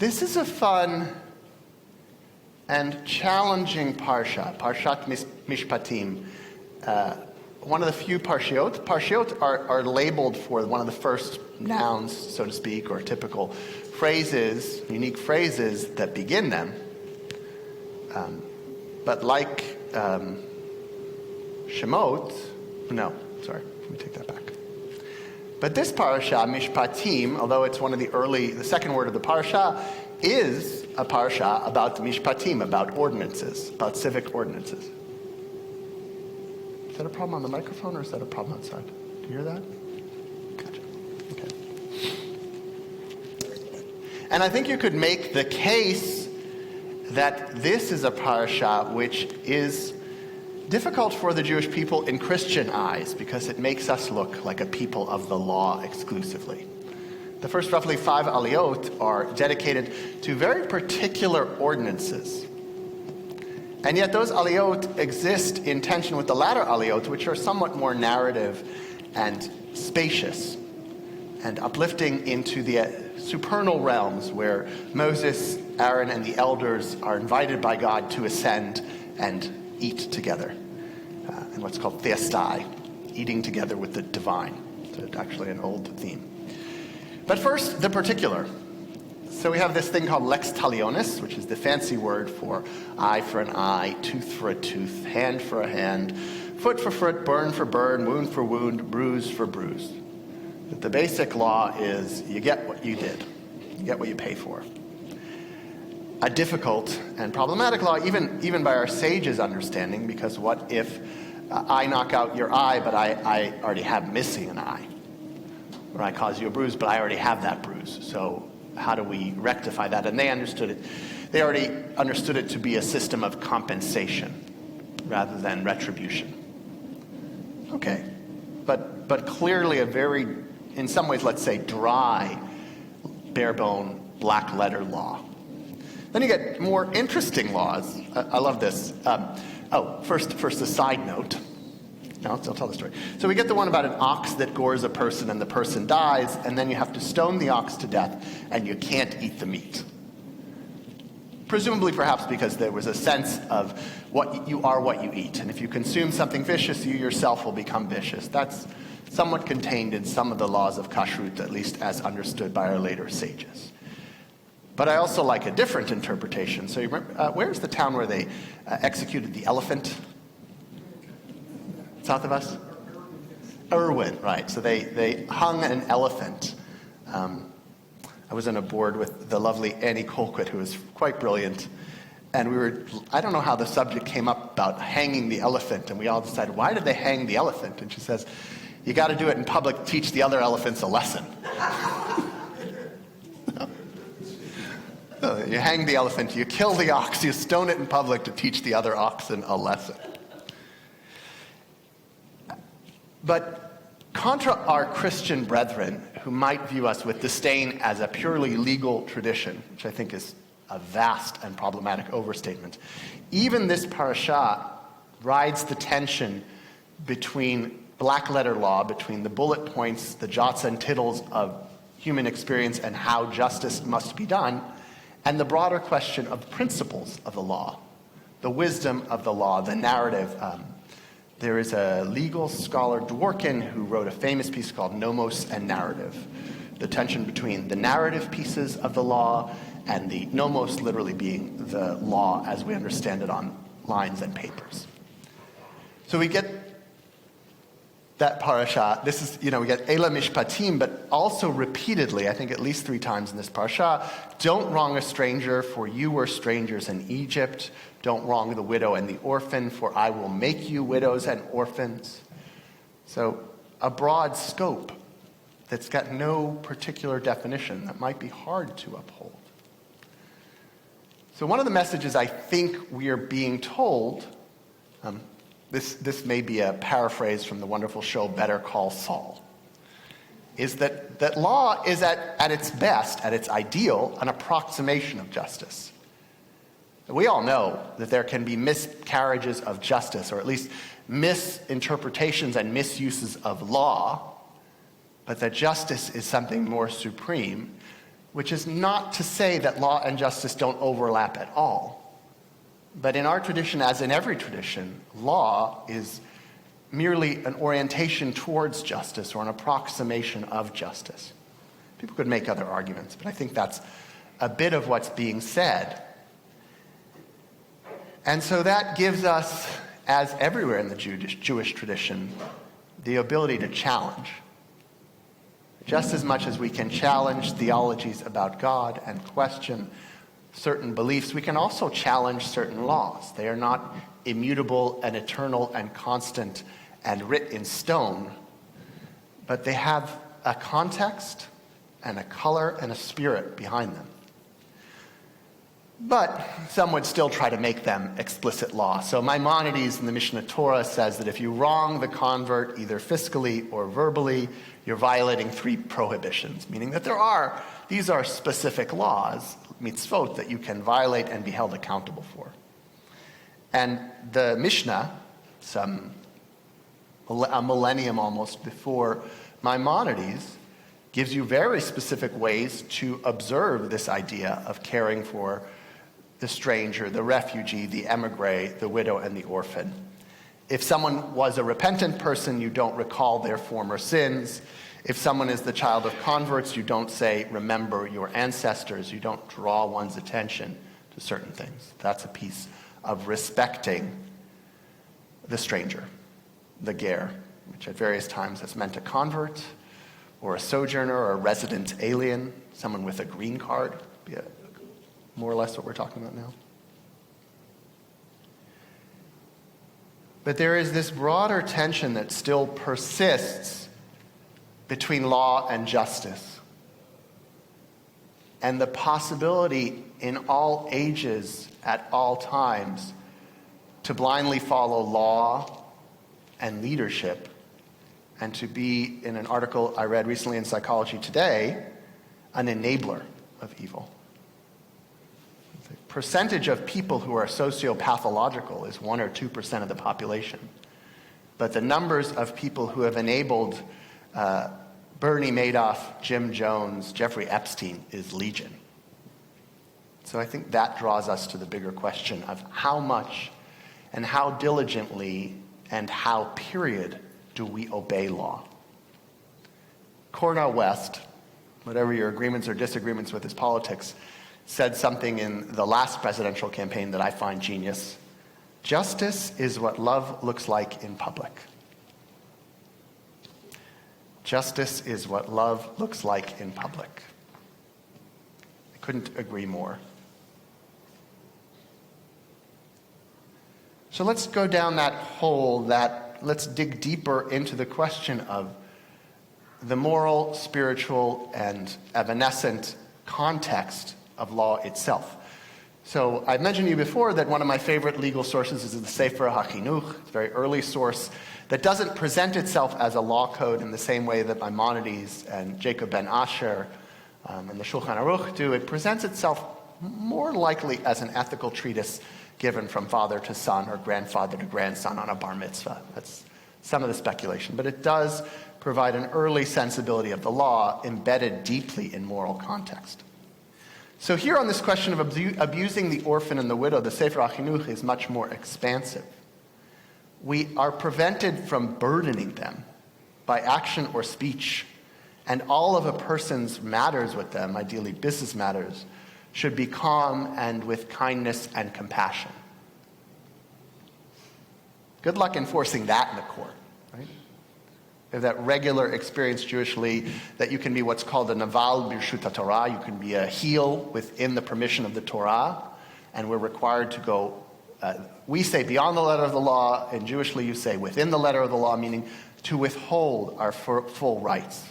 This is a fun and challenging parsha, Parshat Mishpatim. One of the few parshiot. Parshiot are labeled for one of the first nouns, so to speak, or typical phrases, unique phrases that begin them. But like Shemot, let me take that back. But this parasha, Mishpatim, although it's one of the second word of the parasha, is a parasha about the Mishpatim, about ordinances, about civic ordinances. Is that a problem on the microphone or is that a problem outside? Do you hear that? Gotcha. Okay. And I think you could make the case that this is a parasha which is difficult for the Jewish people in Christian eyes because it makes us look like a people of the law exclusively. The first roughly 5 aliyot are dedicated to very particular ordinances. And yet those aliyot exist in tension with the latter aliyot, which are somewhat more narrative and spacious and uplifting into the supernal realms where Moses, Aaron, and the elders are invited by God to ascend and eat together, and what's called theastai, eating together with the divine. It's actually an old theme. But first, the particular. So we have this thing called lex talionis, which is the fancy word for eye for an eye, tooth for a tooth, hand for a hand, foot for foot, burn for burn, wound for wound, bruise for bruise. But the basic law is you get what you did. You get what you pay for. A difficult and problematic law, even by our sages' understanding, because what if I knock out your eye, but I already have missing an eye? Or I cause you a bruise, but I already have that bruise. So how do we rectify that? And they understood it. They already understood it to be a system of compensation rather than retribution. Okay, but clearly a very, in some ways, let's say, dry, bare-bone, black-letter law. Then you get more interesting laws. I love this. First a side note. No, I'll tell the story. So we get the one about an ox that gores a person and the person dies, and then you have to stone the ox to death, and you can't eat the meat. Presumably, perhaps because there was a sense of what you are what you eat. And if you consume something vicious, you yourself will become vicious. That's somewhat contained in some of the laws of kashrut, at least as understood by our later sages. But I also like a different interpretation. So you remember, where's the town where they executed the elephant? South of us? Irwin, right. So they hung an elephant. I was on a board with the lovely Annie Colquitt, who was quite brilliant. And I don't know how the subject came up about hanging the elephant. And we all decided, why did they hang the elephant? And she says, you got to do it in public to teach the other elephants a lesson. You hang the elephant, you kill the ox, you stone it in public to teach the other oxen a lesson. But contra our Christian brethren, who might view us with disdain as a purely legal tradition, which I think is a vast and problematic overstatement, even this parasha rides the tension between black letter law, between the bullet points, the jots and tittles of human experience and how justice must be done, and the broader question of principles of the law, the wisdom of the law, the narrative. There is a legal scholar, Dworkin, who wrote a famous piece called Nomos and Narrative, the tension between the narrative pieces of the law and the nomos literally being the law as we understand it on lines and papers. So we get that parasha. This is, we get Eila Mishpatim, but also repeatedly, I think at least 3 times in this parasha, don't wrong a stranger, for you were strangers in Egypt. Don't wrong the widow and the orphan, for I will make you widows and orphans. So a broad scope that's got no particular definition that might be hard to uphold. So one of the messages I think we are being told, this may be a paraphrase from the wonderful show Better Call Saul, is that law is at its best, at its ideal, an approximation of justice. We all know that there can be miscarriages of justice, or at least misinterpretations and misuses of law, but that justice is something more supreme, which is not to say that law and justice don't overlap at all. But in our tradition, as in every tradition, law is merely an orientation towards justice or an approximation of justice. People could make other arguments, but I think that's a bit of what's being said. And so that gives us, as everywhere in the Jewish tradition, the ability to challenge. Just as much as we can challenge theologies about God and question certain beliefs, we can also challenge certain laws. They are not immutable and eternal and constant and writ in stone, but they have a context and a color and a spirit behind them. But some would still try to make them explicit law. So Maimonides in the Mishneh Torah says that if you wrong the convert either fiscally or verbally, you're violating 3 prohibitions, meaning that these are specific laws, mitzvot, that you can violate and be held accountable for. And the Mishnah, a millennium almost before Maimonides, gives you very specific ways to observe this idea of caring for the stranger, the refugee, the emigre, the widow, and the orphan. If someone was a repentant person, you don't recall their former sins. If someone is the child of converts, you don't say, remember your ancestors. You don't draw one's attention to certain things. That's a piece of respecting the stranger, the ger, which at various times has meant a convert or a sojourner or a resident alien, someone with a green card, more or less what we're talking about now. But there is this broader tension that still persists between law and justice, and the possibility in all ages, at all times, to blindly follow law and leadership, and to be, in an article I read recently in Psychology Today, an enabler of evil. The percentage of people who are sociopathological is 1 or 2% of the population. But the numbers of people who have enabled Bernie Madoff, Jim Jones, Jeffrey Epstein is legion. So I think that draws us to the bigger question of how much and how diligently and how, period, do we obey law? Cornel West, whatever your agreements or disagreements with his politics, said something in the last presidential campaign that I find genius. Justice is what love looks like in public. Justice is what love looks like in public. I couldn't agree more. So let's go down that hole, let's dig deeper into the question of the moral, spiritual, and evanescent context of law itself. So I've mentioned to you before that one of my favorite legal sources is the Sefer HaChinuch. It's a very early source that doesn't present itself as a law code in the same way that Maimonides and Jacob ben Asher and the Shulchan Aruch do. It presents itself more likely as an ethical treatise given from father to son or grandfather to grandson on a bar mitzvah. That's some of the speculation. But it does provide an early sensibility of the law embedded deeply in moral context. So here on this question of abusing the orphan and the widow, the Sefer HaChinuch is much more expansive. We are prevented from burdening them by action or speech, and all of a person's matters with them, ideally business matters, should be calm and with kindness and compassion. Good luck enforcing that in the court, right? We have that regular experience Jewishly that you can be what's called a naval b'rshut haTorah. You can be a heel within the permission of the Torah, and we're required to go, we say beyond the letter of the law. In Jewishly you say within the letter of the law, meaning to withhold our full rights,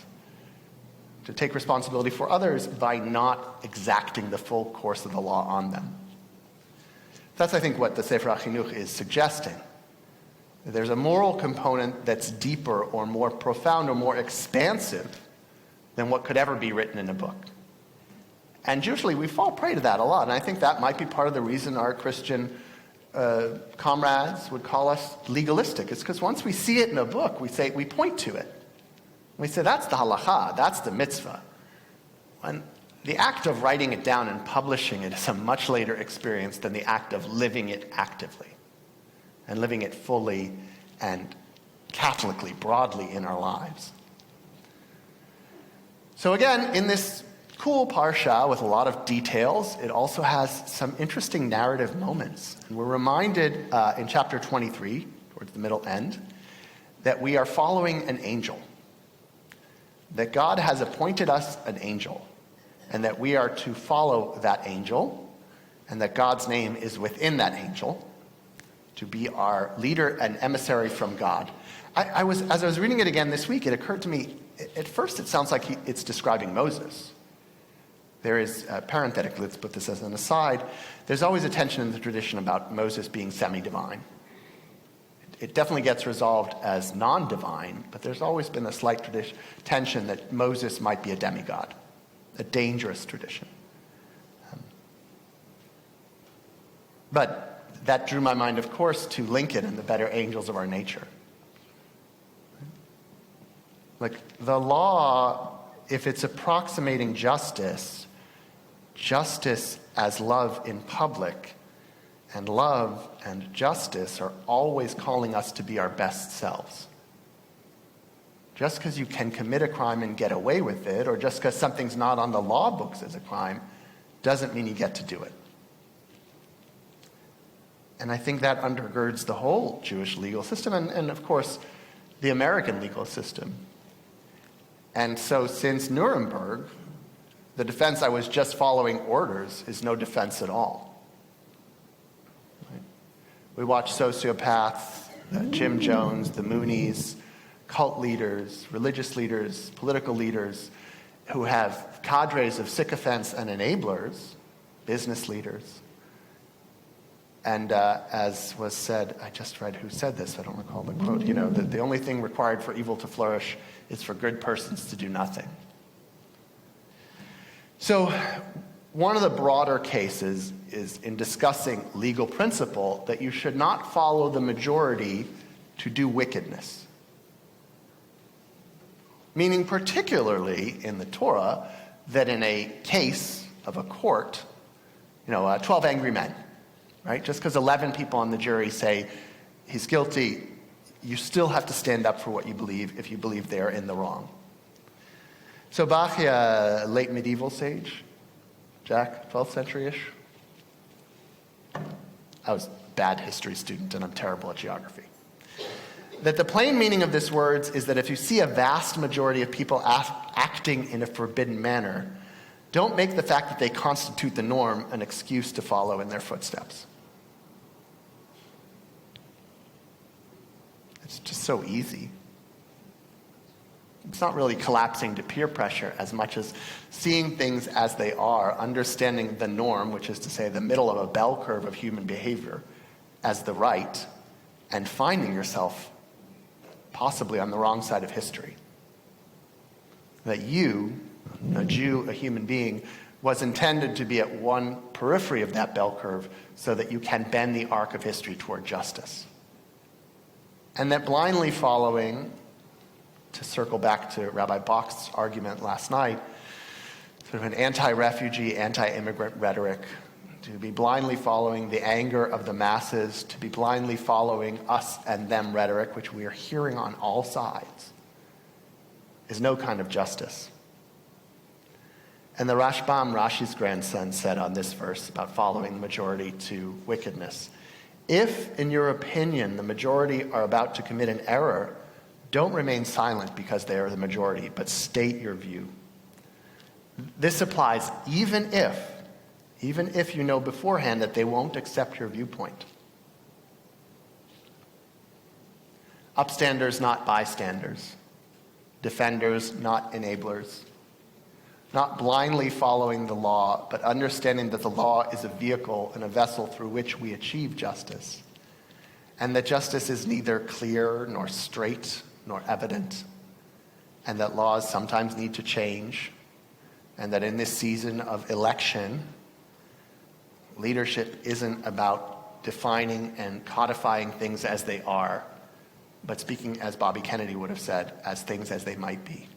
to take responsibility for others by not exacting the full course of the law on them. That's, I think, what the Sefer HaChinuch is suggesting. There's a moral component that's deeper or more profound or more expansive than what could ever be written in a book. And usually we fall prey to that a lot, and I think that might be part of the reason our Christian comrades would call us legalistic. It's because once we see it in a book, we point to it. We say, that's the halacha, that's the mitzvah. And the act of writing it down and publishing it is a much later experience than the act of living it actively and living it fully and Catholically, broadly in our lives. So again, in this cool parsha with a lot of details, it also has some interesting narrative moments. And we're reminded in chapter 23, towards the middle end, that we are following an angel. That God has appointed us an angel, and that we are to follow that angel, and that God's name is within that angel, to be our leader and emissary from God. As I was reading it again this week, it occurred to me, at first it sounds like it's describing Moses. There is, parenthetically, let's put this as an aside, there's always a tension in the tradition about Moses being semi-divine. It definitely gets resolved as non-divine, but there's always been a slight tension that Moses might be a demigod, a dangerous tradition. But that drew my mind, of course, to Lincoln and the better angels of our nature. Like, the law, if it's approximating justice, justice as love in public, and love and justice are always calling us to be our best selves. Just because you can commit a crime and get away with it, or just because something's not on the law books as a crime, doesn't mean you get to do it. And I think that undergirds the whole Jewish legal system, and of course, the American legal system. And so since Nuremberg, the defense I was just following orders is no defense at all. Right? We watch sociopaths, Jim Jones, the Moonies, cult leaders, religious leaders, political leaders, who have cadres of sycophants and enablers, business leaders. And as was said, I just read who said this, I don't recall the quote, that the only thing required for evil to flourish is for good persons to do nothing. So one of the broader cases is in discussing legal principle that you should not follow the majority to do wickedness. Meaning particularly in the Torah that in a case of a court, 12 angry men, right? Just because 11 people on the jury say he's guilty, you still have to stand up for what you believe if you believe they're in the wrong. So Bachia, late medieval sage, Jack, 12th century-ish. I was a bad history student and I'm terrible at geography. That the plain meaning of this words is that if you see a vast majority of people acting in a forbidden manner, don't make the fact that they constitute the norm an excuse to follow in their footsteps. It's just so easy. It's not really collapsing to peer pressure as much as seeing things as they are, understanding the norm, which is to say the middle of a bell curve of human behavior, as the right, and finding yourself possibly on the wrong side of history. That you, a Jew, a human being, was intended to be at one periphery of that bell curve so that you can bend the arc of history toward justice. And that blindly following, to circle back to Rabbi Bach's argument last night, sort of an anti-refugee, anti-immigrant rhetoric, to be blindly following the anger of the masses, to be blindly following us and them rhetoric, which we are hearing on all sides, is no kind of justice. And the Rashbam, Rashi's grandson, said on this verse about following the majority to wickedness, if, in your opinion, the majority are about to commit an error, don't remain silent because they are the majority, but state your view. This applies even if you know beforehand that they won't accept your viewpoint. Upstanders, not bystanders. Defenders, not enablers. Not blindly following the law, but understanding that the law is a vehicle and a vessel through which we achieve justice. And that justice is neither clear nor straight nor evident. And that laws sometimes need to change. And that in this season of election, leadership isn't about defining and codifying things as they are, but speaking, as Bobby Kennedy would have said, as things as they might be.